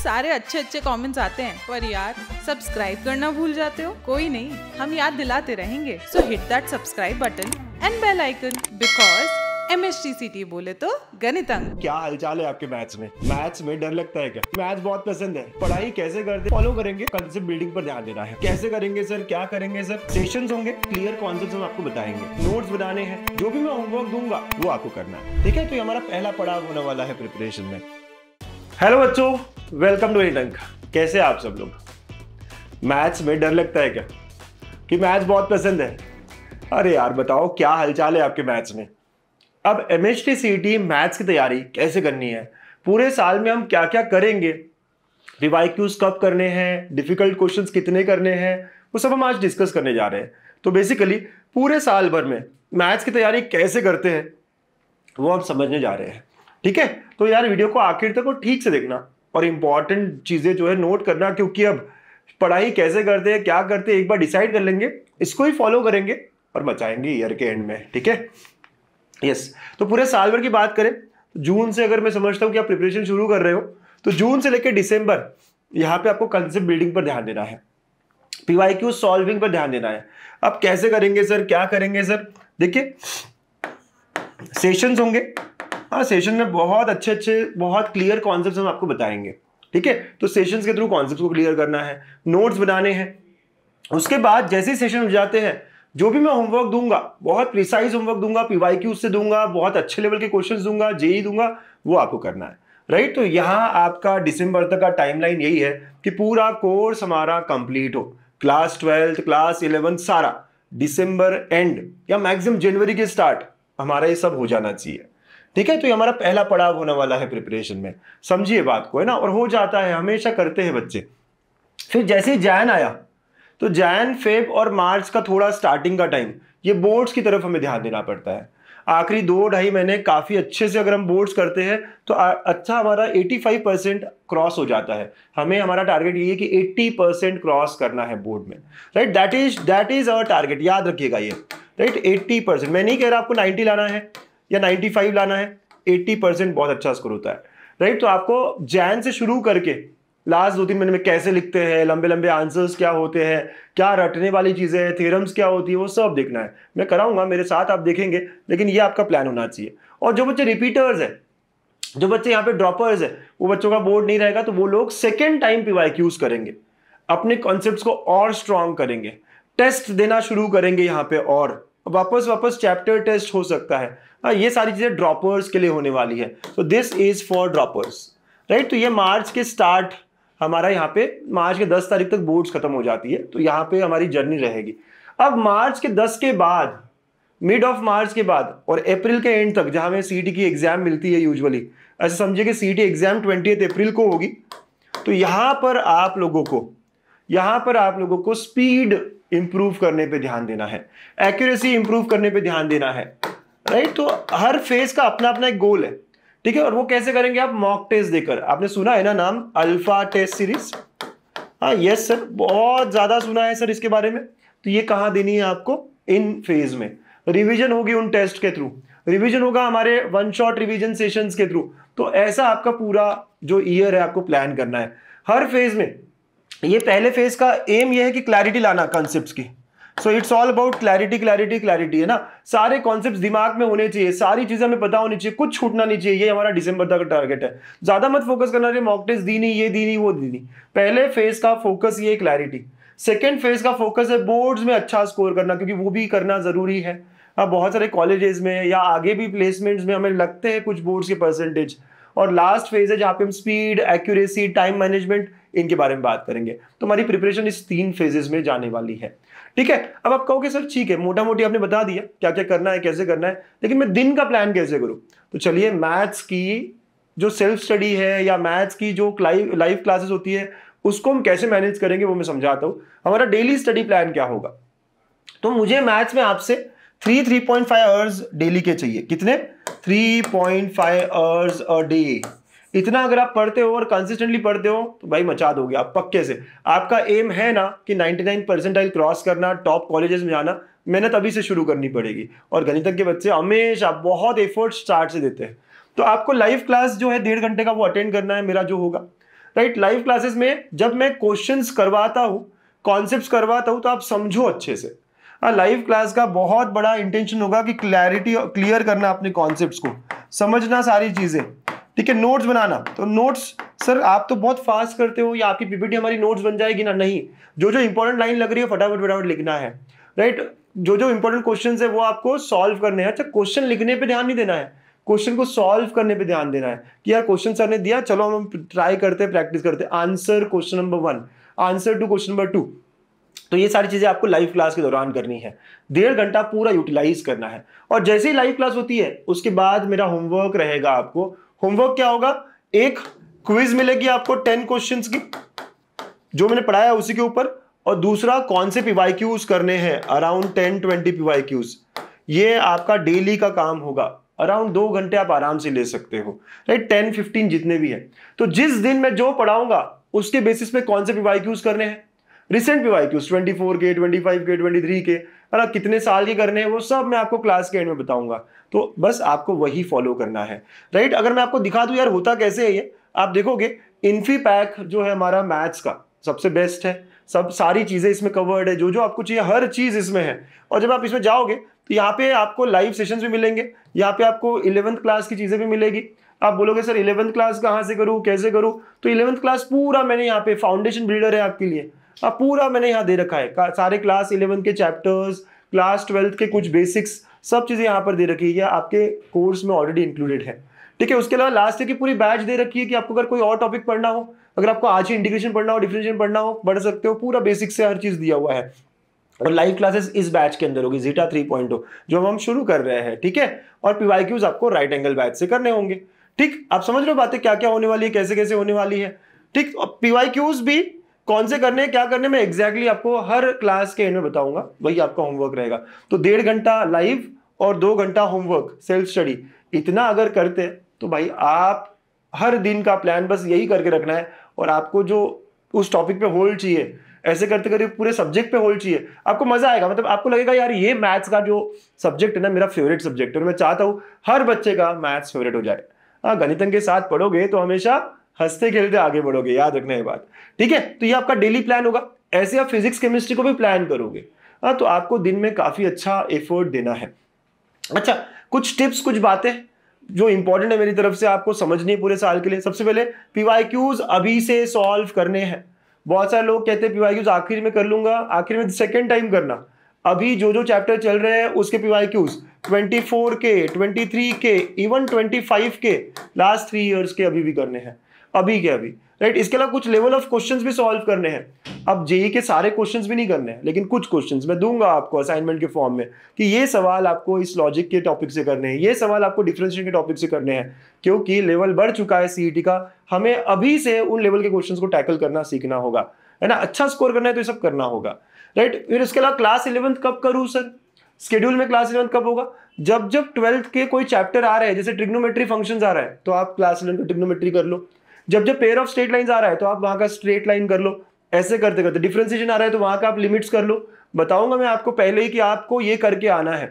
सारे अच्छे अच्छे कमेंट्स आते हैं, पर यार सब्सक्राइब करना भूल जाते हो। कोई नहीं, हम याद दिलाते रहेंगे। So hit that subscribe button and bell icon, because MSTCT बोले तो गणितंग। क्या हालचाल है आपके मैथ्स में? मैथ्स में डर लगता है क्या? मैथ्स बहुत पसंद है। पढ़ाई कैसे करते फॉलो करेंगे? कंसेप्ट बिल्डिंग पर ध्यान देना है। कैसे करेंगे सर? क्या करेंगे सर? सेशंस होंगे, क्लियर कॉन्सेप्ट्स हम आपको बताएंगे, नोट्स बनाने हैं, जो भी मैं होमवर्क दूंगा वो आपको करना है। ठीक है, तो ये हमारा पहला पड़ाव होने वाला है प्रिपरेशन में। हेलो बच्चों, वेलकम टू गणितंग। कैसे आप सब लोग? मैथ्स में डर लगता है क्या कि मैथ्स बहुत पसंद है? अरे यार बताओ, क्या हालचाल है आपके मैथ्स में? अब MSTCT मैथ्स की तैयारी कैसे करनी है, पूरे साल में हम क्या क्या करेंगे, PYQs कब करने हैं, डिफिकल्ट क्वेश्चंस कितने करने हैं, वो सब हम आज डिस्कस करने जा रहे हैं। तो बेसिकली पूरे साल भर में मैथ्स की तैयारी कैसे करते हैं वो हम समझने जा रहे हैं। ठीक है, तो यार वीडियो को आखिर तक और ठीक से देखना और इंपॉर्टेंट चीजें जो है नोट करना, क्योंकि अब पढ़ाई कैसे करते हैं, क्या करते हैं, एक बार डिसाइड कर लेंगे, इसको ही फॉलो करेंगे और बचाएंगे ईयर के एंड में। ठीक है, यस। तो पूरे साल भर की बात करें, जून से अगर मैं समझता हूं कि आप प्रिपरेशन शुरू कर रहे हो, तो जून से लेकर दिसंबर यहां पे आपको कंसेप्ट बिल्डिंग पर ध्यान देना है, PYQ सॉल्विंग पर ध्यान देना है। अब कैसे करेंगे सर, क्या करेंगे सर? देखिए, सेशंस होंगे। हाँ, सेशन में बहुत अच्छे बहुत क्लियर कॉन्सेप्ट्स हम आपको बताएंगे। ठीक है, तो सेशंस के थ्रू कॉन्सेप्ट्स को क्लियर करना है, नोट्स बनाने हैं। उसके बाद जैसे ही सेशन हो जाते हैं, जो भी मैं होमवर्क दूंगा बहुत प्रिसाइज होमवर्क दूंगा, PYQ से दूंगा, बहुत अच्छे लेवल के क्वेश्चंस दूंगा, जेई दूंगा, वो आपको करना है। राइट, तो यहाँ आपका दिसंबर तक का टाइमलाइन यही है कि पूरा कोर्स हमारा कंप्लीट हो, क्लास 12th क्लास 11th सारा दिसंबर एंड या मैक्सिमम जनवरी के स्टार्ट हमारा ये सब हो जाना चाहिए। ठीक है, तो ये हमारा पहला पड़ाव होने वाला है प्रिपरेशन में। समझिए बात को, है ना, और हो जाता है, हमेशा करते हैं बच्चे। फिर जैसे ही जैन आया, तो जैन, फेब और मार्च का थोड़ा स्टार्टिंग का टाइम, ये बोर्ड्स की तरफ हमें ध्यान देना पड़ता है। आखिरी 2-2.5 महीने काफी अच्छे से अगर हम बोर्ड्स करते हैं तो अच्छा हमारा 85% क्रॉस हो जाता है। हमें हमारा टारगेट ये है कि 80% क्रॉस करना है बोर्ड में। Right, that is our target, याद रखिएगा ये। राइट, 80%। मैं नहीं कह रहा आपको 90 लाना है या 95 लाना है, 80% बहुत अच्छा स्कोर होता है। राइट, तो आपको जैन से शुरू करके लास्ट 2-3 महीने में कैसे लिखते हैं, लंबे लंबे आंसर्स क्या होते हैं, क्या रटने वाली चीजें हैं, थ्योरम्स क्या होती है, वो सब देखना है। मैं कराऊंगा, मेरे साथ आप देखेंगे, लेकिन ये आपका प्लान होना चाहिए। और जो बच्चे रिपीटर्स है, जो बच्चे यहाँ पे ड्रॉपर्स है, वो बच्चों का बोर्ड नहीं रहेगा, तो वो लोग सेकेंड टाइम PYQs करेंगे, अपने कॉन्सेप्ट्स को और स्ट्रॉन्ग करेंगे, टेस्ट देना शुरू करेंगे यहाँ पे, और वापस चैप्टर टेस्ट हो सकता है। ये सारी चीजें ड्रॉपर्स के लिए होने वाली है। तो this is for droppers. Right, तो ये मार्च के स्टार्ट, हमारा यहाँ पे मार्च के 10 तारीख तक बोर्ड्स खत्म हो जाती है, तो यहाँ पे हमारी जर्नी रहेगी। अब मार्च के 10 के बाद, मिड ऑफ मार्च के बाद और अप्रैल के एंड तक, जहां हमें CET की एग्जाम मिलती है यूजुअली, ऐसे समझिए कि CET एग्जाम 20 अप्रैल को होगी। तो यहाँ पर आप लोगों को स्पीड इंप्रूव करने पे ध्यान देना है, एक्यूरेसी इंप्रूव करने पे ध्यान देना है। राइट, तो हर फेज का अपना अपना एक गोल है। ठीक है, और वो कैसे करेंगे आप? मॉक टेस्ट देकर। आपने सुना है ना नाम, अल्फा टेस्ट सीरीज? हाँ, यस सर, बहुत ज्यादा सुना है सर इसके बारे में। तो ये कहाँ देनी है आपको? इन फेज में रिवीजन होगी, उन टेस्ट के थ्रू रिवीजन होगा, हमारे वन शॉट रिवीजन सेशंस के थ्रू। तो ऐसा आपका पूरा जो ईयर है आपको प्लान करना है हर फेज में। ये पहले फेज का एम ये है कि क्लैरिटी लाना कंसेप्ट्स की। So it's all about clarity, है ना। सारे कॉन्सेप्ट्स दिमाग में होने चाहिए, सारी चीजें हमें पता होनी चाहिए, कुछ छूटना नहीं चाहिए। ये हमारा दिसंबर तक का टारगेट है। ज्यादा मत फोकस करना, रे मॉक टेस्ट दी नहीं, ये दी नहीं, वो दी नहीं। पहले फेज का फोकस ये क्लैरिटी। सेकेंड फेज का फोकस है बोर्ड्स में अच्छा स्कोर करना, क्योंकि वो भी करना जरूरी है। अब बहुत सारे कॉलेजेस में या आगे भी प्लेसमेंट्स में हमें लगते हैं कुछ बोर्ड्स के परसेंटेज। और लास्ट फेज है जहाँ पे हम स्पीड, एक्यूरेसी, टाइम मैनेजमेंट, इनके बारे में बात करेंगे। तो हमारी प्रिपरेशन इस 3 फेजेस में जाने वाली है। ठीक है, अब आप कहोगे सर ठीक है, मोटा मोटी आपने बता दिया क्या क्या करना है, कैसे करना है, लेकिन मैं दिन का प्लान कैसे करूं? तो चलिए, मैथ्स की जो सेल्फ स्टडी है या मैथ्स की जो लाइव क्लासेस होती है, उसको हम कैसे मैनेज करेंगे वो मैं समझाता हूं। हमारा डेली स्टडी प्लान क्या होगा? तो मुझे मैथ्स में आपसे 3.5 आवर्स डेली के चाहिए। कितने? 3.5 आवर्स अ डे। इतना अगर आप पढ़ते हो और कंसिस्टेंटली पढ़ते हो तो भाई मचा दोगे आप पक्के से। आपका एम है ना कि 99 परसेंटाइल क्रॉस करना, टॉप कॉलेजेस में जाना, मेहनत अभी से शुरू करनी पड़ेगी। और गणितज्ञ के बच्चे हमेशा बहुत एफर्ट स्टार्ट से देते हैं। तो आपको लाइव क्लास जो है 1.5 घंटे का वो अटेंड करना है, मेरा जो होगा। राइट। लाइव क्लासेस में जब मैं क्वेश्चंस करवाता हूं, कॉन्सेप्ट्स करवाता हूं, तो आप समझो अच्छे से। लाइव क्लास का बहुत बड़ा इंटेंशन होगा कि क्लैरिटी क्लियर करना अपने कॉन्सेप्ट्स को, समझना सारी चीजें, ठीक है। नोट्स बनाना, तो नोट्स सर आप तो बहुत फास्ट करते हो, या आपकी पीपीटी हमारी नोट्स बन जाएगी ना? नहीं, जो जो इंपॉर्टेंट लाइन लग रही है फटाफट फटाफट लिखना है, राइट। जो जो इंपॉर्टेंट क्वेश्चंस है वो आपको सॉल्व करने हैं। अच्छा, क्वेश्चन लिखने पे ध्यान नहीं देना है, क्वेश्चन को सॉल्व करने पे ध्यान देना है कि यार क्वेश्चन सर ने दिया, चलो हम ट्राई करते हैं, प्रैक्टिस करते हैं। Answer question number 1, answer to question number 2। तो ये सारी चीजें आपको लाइव क्लास के दौरान करनी है, 1.5 घंटा पूरा यूटिलाइज करना है। और जैसे ही लाइव क्लास होती है उसके बाद मेरा होमवर्क रहेगा। आपको होमवर्क क्या होगा? एक क्विज मिलेगी आपको 10 क्वेश्चंस की, जो मैंने पढ़ाया उसी के ऊपर, और दूसरा कौन से पीवाईक्यूज करने हैं, अराउंड 10-20 पीवाईक्यूज। ये आपका डेली का काम होगा, अराउंड 2 घंटे आप आराम से ले सकते हो, राइट। 10-15 जितने भी हैं। तो जिस दिन मैं जो पढ़ाऊंगा उसके बेसिस पे कौन से पीवाईक्यूज करने हैं, रिसेंट पीवाईक्यूज 24 के, 25 के, 23 के, और कितने साल के करने हैं, वो सब मैं आपको क्लास के एंड में बताऊंगा। तो बस आपको वही फॉलो करना है, राइट। अगर मैं आपको दिखा दूं यार होता कैसे है ये, आप देखोगे इन्फीपैक जो है हमारा मैथ्स का सबसे बेस्ट है, सब सारी चीजें इसमें कवर्ड है, जो जो आपको चाहिए हर चीज इसमें है। और जब आप इसमें जाओगे तो यहाँ पे आपको लाइव सेशंस भी मिलेंगे, यहाँ पे आपको 11th क्लास की चीजें भी मिलेगी। आप बोलोगे सर 11th क्लास कहाँ से करूँ, कैसे करूँ? तो 11th क्लास पूरा मैंने यहाँ पे फाउंडेशन बिल्डर है आपके लिए, आप पूरा मैंने यहाँ दे रखा है, सारे क्लास 11 के चैप्टर्स, क्लास 12 के कुछ बेसिक्स, सब चीजें यहाँ पर दे रखी है, आपके कोर्स में ऑलरेडी इंक्लूडेड है, ठीक है। उसके अलावा लास्ट ईयर की पूरी बैच दे रखी है कि आपको अगर कोई और टॉपिक पढ़ना हो, अगर आपको आज ही इंटीग्रेशन पढ़ना हो, डिफरेंशिएशन पढ़ना हो, पढ़ सकते हो, पूरा बेसिक से हर चीज दिया हुआ है। और लाइव क्लासेस इस बैच के अंदर होगी, जीटा 3.0 जो हम शुरू कर रहे हैं, ठीक है। और पीवाईक्यूज आपको राइट एंगल बैच से करने होंगे, ठीक। आप समझ रहे हो बातें क्या क्या होने वाली है, कैसे कैसे होने वाली है, ठीक। और पीवाईक्यूज भी कौन से करने, क्या करने, मैं एग्जैक्टली आपको हर क्लास के एंड में बताऊंगा, वही आपका होमवर्क रहेगा। तो 1.5 घंटा लाइव और 2 घंटा होमवर्क, सेल्फ स्टडी, इतना अगर करते हैं तो भाई आप हर दिन का प्लान बस यही करके रखना है। और आपको जो उस टॉपिक पे होल्ड चाहिए, ऐसे करते करते पूरे सब्जेक्ट पे होल्ड चाहिए, आपको मजा आएगा। मतलब आपको लगेगा यार ये मैथ्स का जो सब्जेक्ट है ना, मेरा फेवरेट सब्जेक्ट है, और मैं चाहता हूँ हर बच्चे का मैथ्स फेवरेट हो जाए। हाँ, गणितज्ञ के साथ पढ़ोगे तो हमेशा हंसते खेलते आगे बढ़ोगे, याद रखना ये बात, ठीक है। तो ये आपका डेली प्लान होगा। ऐसे आप फिजिक्स केमिस्ट्री को भी प्लान करोगे, हाँ, तो आपको दिन में काफी अच्छा एफर्ट देना है। अच्छा, कुछ टिप्स, कुछ बातें जो इंपॉर्टेंट है मेरी तरफ से आपको समझनी है पूरे साल के लिए। सबसे पहले पीवाईक्यूज अभी से सॉल्व करने हैं। बहुत सारे लोग कहते हैं पीवाईक्यूज आखिर में कर लूंगा, आखिर में सेकंड टाइम करना। अभी जो जो चैप्टर चल रहे हैं उसके पीवाईक्यूज 24 के, 23 के, इवन 25 के, लास्ट 3 इयर्स के अभी भी करने हैं, अभी के अभी, राइट। इसके अलावा कुछ लेवल ऑफ क्वेश्चंस भी सॉल्व करने हैं। अब जेई के सारे क्वेश्चंस भी नहीं करने हैं, लेकिन कुछ क्वेश्चंस मैं दूंगा आपको असाइनमेंट के फॉर्म में कि ये सवाल आपको इस लॉजिक के टॉपिक से करने हैं, ये सवाल आपको डिफरेंशिएशन के टॉपिक से करने हैं, क्योंकि लेवल बढ़ चुका है सीईटी का। हमें अभी से उन लेवल के क्वेश्चंस को टैकल करना सीखना होगा, है ना। अच्छा स्कोर करना है तो ये सब करना होगा, राइट। फिर इसके अलावा क्लास 11th कब करूँ सर? शेड्यूल में क्लास 11th कब होगा? जब जब 12th के कोई चैप्टर आ रहे हैं, जैसे ट्रिग्नोमेट्री फंक्शंस आ रहा है तो आप क्लास 11 का ट्रिग्नोमेट्री कर लो। जब जब पेयर ऑफ स्ट्रेट लाइंस आ रहा है तो आप वहां का स्ट्रेट लाइन कर लो। ऐसे करते करते डिफरेंशिएशन आ रहा है तो वहां का आप लिमिट्स कर लो। बताऊंगा मैं आपको पहले ही कि आपको ये करके आना है।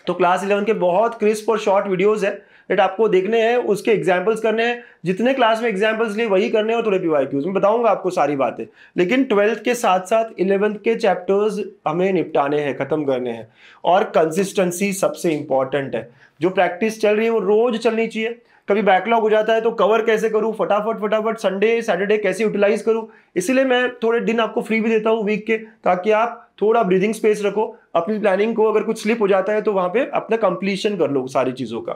तो क्लास 11 के बहुत क्रिस्प और शॉर्ट वीडियोस है, बट आपको देखने हैं, उसके एग्जाम्पल्स करने हैं। जितने क्लास में एग्जाम्पल्स लिए वही करने हैं, और थोड़े पीवाईक्यूज में बताऊंगा आपको सारी बातें। लेकिन 12th के साथ साथ 11th के चैप्टर्स हमें निपटाने हैं, खत्म करने हैं। और कंसिस्टेंसी सबसे इंपॉर्टेंट है। जो प्रैक्टिस चल रही है वो रोज चलनी चाहिए। कभी बैकलॉग हो जाता है तो कवर कैसे करूं, फटाफट फटाफट संडे सैटरडे कैसे यूटिलाइज करूं। इसीलिए मैं थोड़े दिन आपको फ्री भी देता हूं वीक के, ताकि आप थोड़ा ब्रीदिंग स्पेस रखो अपनी प्लानिंग को। अगर कुछ स्लिप हो जाता है तो वहां पे अपना कंप्लीशन कर लो सारी चीजों का।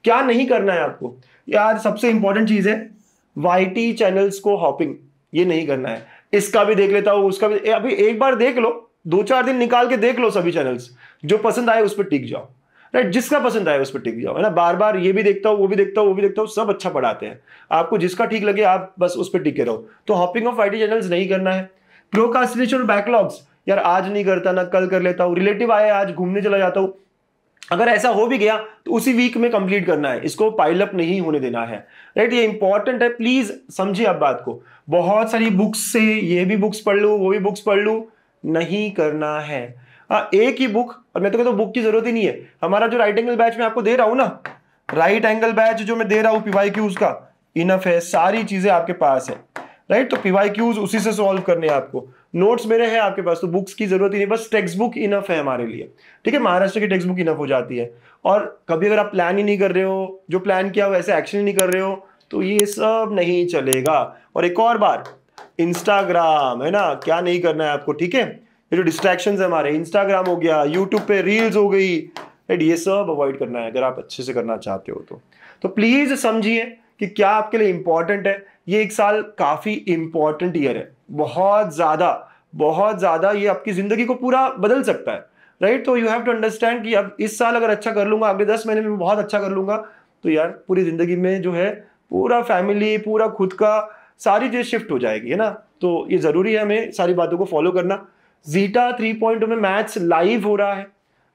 क्या नहीं करना है आपको यार, सबसे इंपॉर्टेंट चीज है वाईटी चैनल्स को हॉपिंग, ये नहीं करना है। इसका भी देख लेता हूं, उसका भी, अभी एक बार देख लो, 2-4 दिन निकाल के देख लो सभी चैनल्स, जो पसंद आए उस पर टिक जाओ, राइट। जिसका पसंद आए उस पर टिक जाओ, है ना। बार बार ये भी देखता हूँ, वो भी देखता हूँ, वो भी देखता हूँ, सब अच्छा पढ़ाते हैं। आपको जिसका ठीक लगे आप बस उस पर टिके रहो। तो हॉपिंग ऑफ आईटी चैनल्स नहीं करना है। प्रोक्रास्टिनेशन और बैकलॉग्स, यार आज नहीं करता ना, कल कर लेता हूँ, रिलेटिव आए आज घूमने चला जाता हूँ। अगर ऐसा हो भी गया तो उसी वीक में कंप्लीट करना है, इसको पाइल अप नहीं होने देना है, राइट। ये इंपॉर्टेंट है, प्लीज समझिए आप बात को। बहुत सारी बुक्स से ये भी बुक्स पढ़ लूँ, वो भी बुक्स पढ़ लूँ, नहीं करना है। एक ही बुक, और मैं तो कहता हूँ बुक की जरूरत ही नहीं है। हमारा जो राइट एंगल बैच में आपको दे रहा हूँ ना, राइट एंगल बैच जो मैं दे रहा हूँ पीवाईक्यूज का, इनफ है, सारी चीजें आपके पास है। राइट। तो PYQs उसी से सॉल्व करने हैं आपको। नोट्स मेरे हैं आपके पास, तो बुक्स की जरूरत ही नहीं, बस टेक्स्ट बुक इनफ है हमारे लिए, ठीक है। महाराष्ट्र की टेक्स्ट बुक इनफ हो जाती है। और कभी अगर आप प्लान ही नहीं कर रहे हो, जो प्लान किया वैसे एक्शन ही नहीं कर रहे हो, तो ये सब नहीं चलेगा। और एक और बार, इंस्टाग्राम है ना, क्या नहीं करना है आपको, ठीक है। ये जो डिस्ट्रैक्शंस है हमारे, इंस्टाग्राम हो गया, यूट्यूब पे रील्स हो गई, राइट, ये सब अवॉइड करना है अगर आप अच्छे से करना चाहते हो तो प्लीज समझिए कि क्या आपके लिए इंपॉर्टेंट है। ये एक साल काफी इंपॉर्टेंट ईयर है, बहुत ज्यादा ये आपकी जिंदगी को पूरा बदल सकता है, राइट। तो यू हैव टू अंडरस्टैंड कि अब इस साल अगर अच्छा कर लूंगा, अगले 10 महीने में बहुत अच्छा कर लूंगा, तो यार पूरी जिंदगी में जो है पूरा फैमिली, पूरा खुद का सारी चीज शिफ्ट हो जाएगी, है ना। तो ये जरूरी है हमें सारी बातों को फॉलो करना। जीटा 3.0 में मैथ्स लाइव हो रहा है,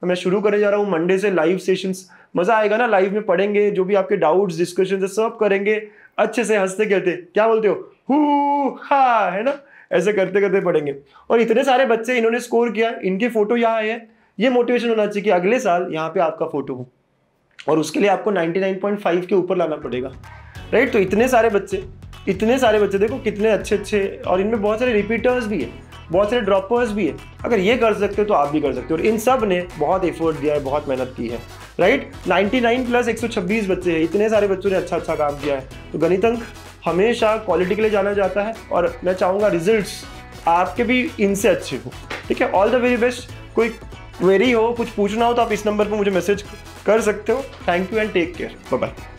मैं शुरू करने जा रहा हूँ मंडे से लाइव सेशंस। मजा आएगा ना, लाइव में पढ़ेंगे, जो भी आपके डाउट्स डिस्कशन सब करेंगे, अच्छे से हंसते खेलते, क्या बोलते हो, हु हा, है ना, ऐसे करते करते पढ़ेंगे। और इतने सारे बच्चे इन्होंने स्कोर किया, इनके फोटो यहाँ आए हैं, ये मोटिवेशन होना चाहिए कि अगले साल यहाँ पे आपका फोटो हो, और उसके लिए आपको 99.5 के ऊपर लाना पड़ेगा, राइट। तो इतने सारे बच्चे देखो कितने अच्छे, और इनमें बहुत सारे रिपीटर्स भी है, बहुत सारे ड्रॉपर्स भी है। अगर ये कर सकते हो तो आप भी कर सकते हो। और इन सब ने बहुत एफर्ट दिया है, बहुत मेहनत की है, राइट। 99 प्लस 126 बच्चे हैं, इतने सारे बच्चों ने अच्छा काम किया है। तो गणित अंक हमेशा क्वालिटी के लिए जाना जाता है, और मैं चाहूँगा रिजल्ट्स आपके भी इनसे अच्छे हो, ठीक है। All the very best. कोई क्वेरी हो, कुछ पूछना हो तो आप इस नंबर पर मुझे मैसेज कर सकते हो। Thank you and take care, bye bye.